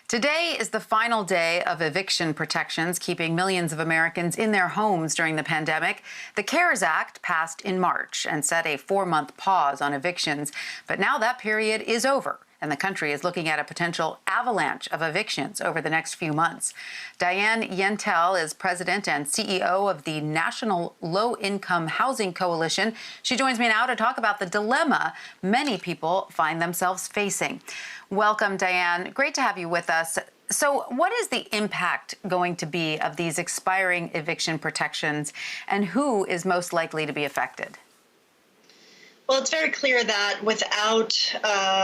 Today is the final day of eviction protections, keeping millions of Americans in their homes during the pandemic. The CARES Act passed in March and set a 4-month pause on evictions. But now that period is over, and the country is looking at a potential avalanche of evictions over the next few months. Diane Yentel is president and CEO of the National Low-Income Housing Coalition. She joins me now to talk about the dilemma many people find themselves facing. Welcome, Diane. Great to have you with us. So what is the impact going to be of these expiring eviction protections, and who is most likely to be affected? Well, it's very clear that without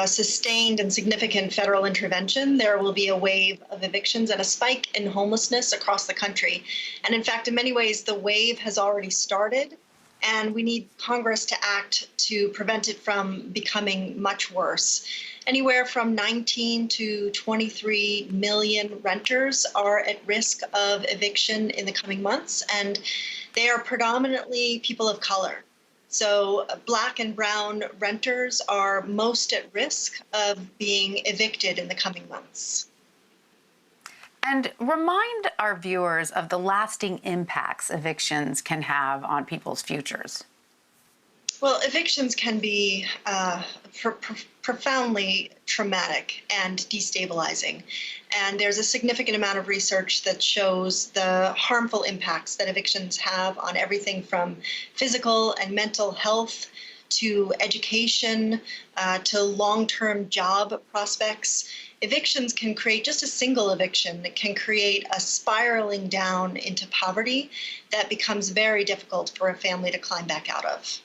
sustained and significant federal intervention, there will be a wave of evictions and a spike in homelessness across the country. And in fact, in many ways, the wave has already started, and we need Congress to act to prevent it from becoming much worse. Anywhere from 19 to 23 million renters are at risk of eviction in the coming months, and they are predominantly people of color. So Black and brown renters are most at risk of being evicted in the coming months. And remind our viewers of the lasting impacts evictions can have on people's futures. Well, evictions can be profoundly traumatic and destabilizing. And there's a significant amount of research that shows the harmful impacts that evictions have on everything from physical and mental health to education to long-term job prospects. Evictions can create, just a single eviction, that can create a spiraling down into poverty that becomes very difficult for a family to climb back out of.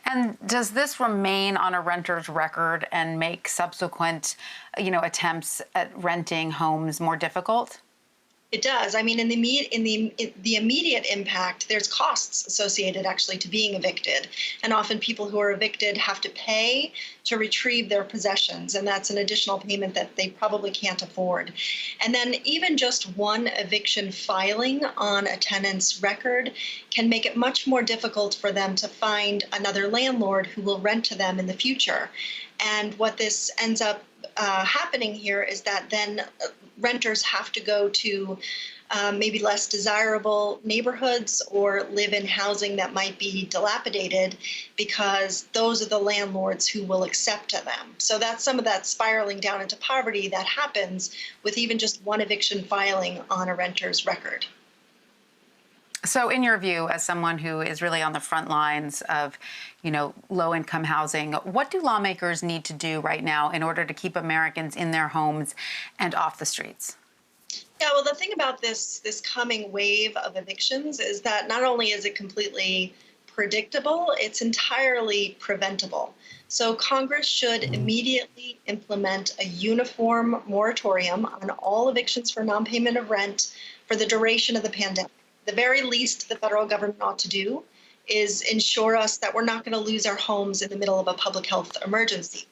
And does this remain on a renter's record and make subsequent, attempts at renting homes more difficult? It does. I mean, in the immediate impact, there's costs associated actually to being evicted. And often people who are evicted have to pay to retrieve their possessions. And that's an additional payment that they probably can't afford. And then even just one eviction filing on a tenant's record can make it much more difficult for them to find another landlord who will rent to them in the future. And what this ends up happening here is that then renters have to go to maybe less desirable neighborhoods or live in housing that might be dilapidated because those are the landlords who will accept them. So that's some of that spiraling down into poverty that happens with even just one eviction filing on a renter's record. So in your view, as someone who is really on the front lines of, low-income housing, what do lawmakers need to do right now in order to keep Americans in their homes and off the streets? Yeah, well, the thing about this coming wave of evictions is that not only is it completely predictable, it's entirely preventable. So Congress should immediately implement a uniform moratorium on all evictions for non-payment of rent for the duration of the pandemic. The very least the federal government ought to do is ensure us that we're not going to lose our homes in the middle of a public health emergency.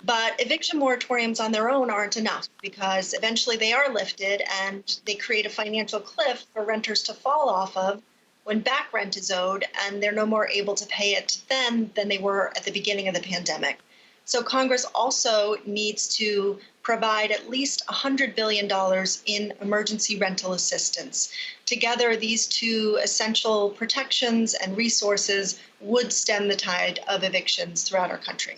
But eviction moratoriums on their own aren't enough because eventually they are lifted and they create a financial cliff for renters to fall off of when back rent is owed and they're no more able to pay it then than they were at the beginning of the pandemic. So Congress also needs to provide at least $100 billion in emergency rental assistance. Together, these two essential protections and resources would stem the tide of evictions throughout our country.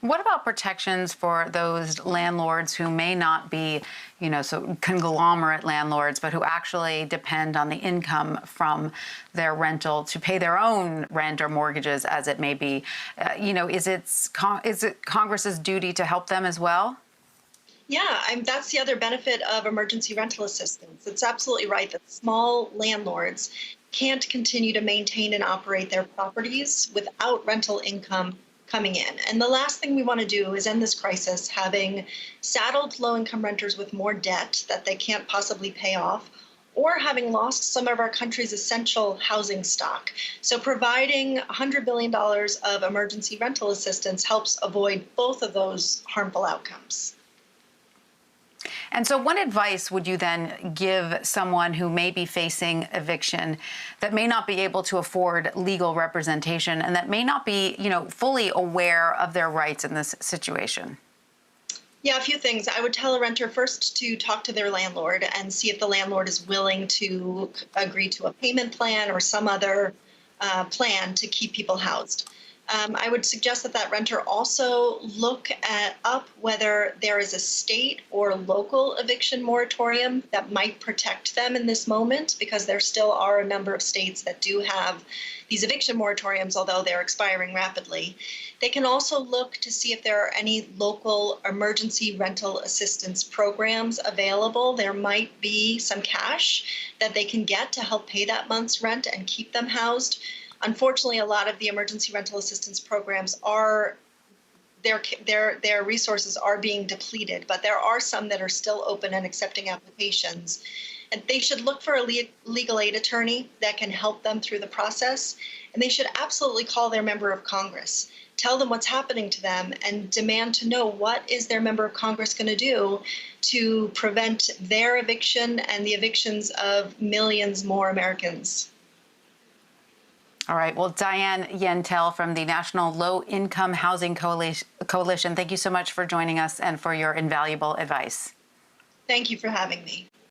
What about protections for those landlords who may not be, so conglomerate landlords, but who actually depend on the income from their rental to pay their own rent or mortgages, as it may be? Is it Congress's duty to help them as well? Yeah, that's the other benefit of emergency rental assistance. It's absolutely right that small landlords can't continue to maintain and operate their properties without rental income coming in. And the last thing we want to do is end this crisis having saddled low-income renters with more debt that they can't possibly pay off, or having lost some of our country's essential housing stock. So providing $100 billion of emergency rental assistance helps avoid both of those harmful outcomes. And so what advice would you then give someone who may be facing eviction, that may not be able to afford legal representation, and that may not be, fully aware of their rights in this situation? Yeah, a few things. I would tell a renter first to talk to their landlord and see if the landlord is willing to agree to a payment plan or some other plan to keep people housed. I would suggest that that renter also look up whether there is a state or local eviction moratorium that might protect them in this moment, because there still are a number of states that do have these eviction moratoriums, although they're expiring rapidly. They can also look to see if there are any local emergency rental assistance programs available. There might be some cash that they can get to help pay that month's rent and keep them housed. Unfortunately, a lot of the emergency rental assistance programs are their resources are being depleted, but there are some that are still open and accepting applications. And they should look for a legal aid attorney that can help them through the process. And they should absolutely call their member of Congress, tell them what's happening to them, and demand to know what is their member of Congress going to do to prevent their eviction and the evictions of millions more Americans. All right. Well, Diane Yentel from the National Low Income Housing Coalition, thank you so much for joining us and for your invaluable advice. Thank you for having me.